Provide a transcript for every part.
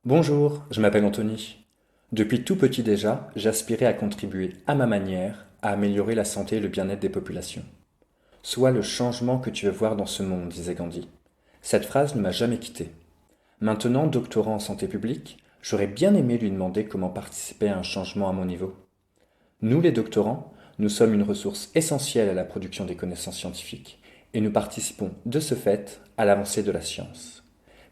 Bonjour, je m'appelle Anthony. Depuis tout petit déjà, j'aspirais à contribuer à ma manière à améliorer la santé et le bien-être des populations. Sois le changement que tu veux voir dans ce monde, disait Gandhi. Cette phrase ne m'a jamais quitté. Maintenant, doctorant en santé publique, j'aurais bien aimé lui demander comment participer à un changement à mon niveau. Nous, les doctorants, nous sommes une ressource essentielle à la production des connaissances scientifiques et nous participons de ce fait à l'avancée de la science.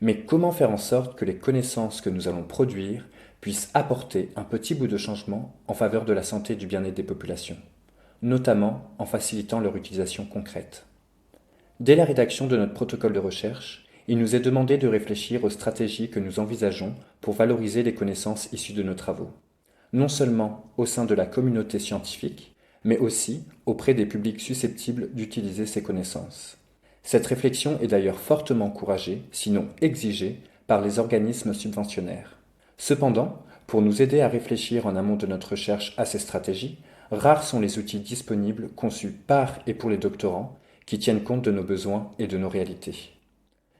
Mais comment faire en sorte que les connaissances que nous allons produire puissent apporter un petit bout de changement en faveur de la santé et du bien-être des populations, notamment en facilitant leur utilisation concrète? Dès la rédaction de notre protocole de recherche, il nous est demandé de réfléchir aux stratégies que nous envisageons pour valoriser les connaissances issues de nos travaux, non seulement au sein de la communauté scientifique, mais aussi auprès des publics susceptibles d'utiliser ces connaissances. Cette réflexion est d'ailleurs fortement encouragée, sinon exigée, par les organismes subventionnaires. Cependant, pour nous aider à réfléchir en amont de notre recherche à ces stratégies, rares sont les outils disponibles conçus par et pour les doctorants qui tiennent compte de nos besoins et de nos réalités.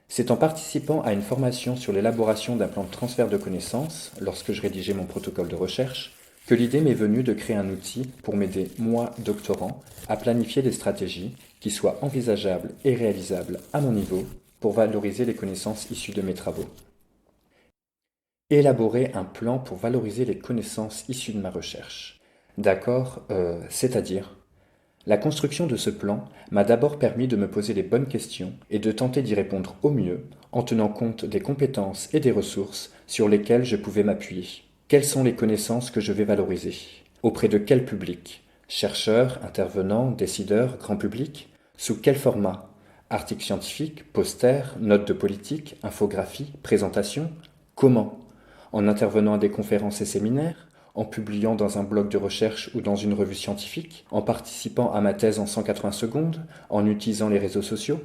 C'est en participant à une formation sur l'élaboration d'un plan de transfert de connaissances, lorsque je rédigeais mon protocole de recherche, que l'idée m'est venue de créer un outil pour m'aider, moi, doctorant, à planifier des stratégies qui soient envisageables et réalisables à mon niveau pour valoriser les connaissances issues de mes travaux. Élaborer un plan pour valoriser les connaissances issues de ma recherche. D'accord, c'est-à-dire la construction de ce plan m'a d'abord permis de me poser les bonnes questions et de tenter d'y répondre au mieux en tenant compte des compétences et des ressources sur lesquelles je pouvais m'appuyer. Quelles sont les connaissances que je vais valoriser? Auprès de quel public? Chercheurs, intervenants, décideurs, grand public? Sous quel format? Articles scientifiques, posters, notes de politique, infographies, présentations? Comment? En intervenant à des conférences et séminaires? En publiant dans un blog de recherche ou dans une revue scientifique, en participant à ma thèse en 180 secondes, en utilisant les réseaux sociaux?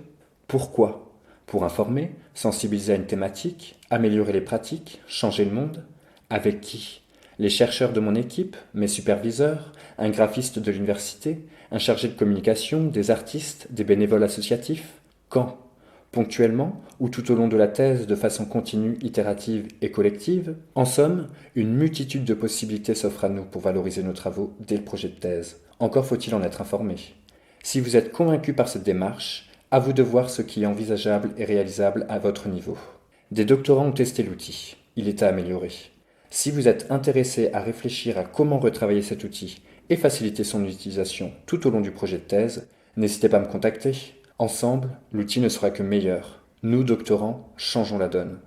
Pourquoi? Pour informer, sensibiliser à une thématique, améliorer les pratiques, changer le monde? Avec qui? Les chercheurs de mon équipe, mes superviseurs, un graphiste de l'université, un chargé de communication, des artistes, des bénévoles associatifs? Quand? Ponctuellement ou tout au long de la thèse de façon continue, itérative et collective? En somme, une multitude de possibilités s'offrent à nous pour valoriser nos travaux dès le projet de thèse. Encore faut-il en être informé. Si vous êtes convaincu par cette démarche, à vous de voir ce qui est envisageable et réalisable à votre niveau. Des doctorants ont testé l'outil. Il est à améliorer. Si vous êtes intéressé à réfléchir à comment retravailler cet outil et faciliter son utilisation tout au long du projet de thèse, n'hésitez pas à me contacter. Ensemble, l'outil ne sera que meilleur. Nous, doctorants, changeons la donne.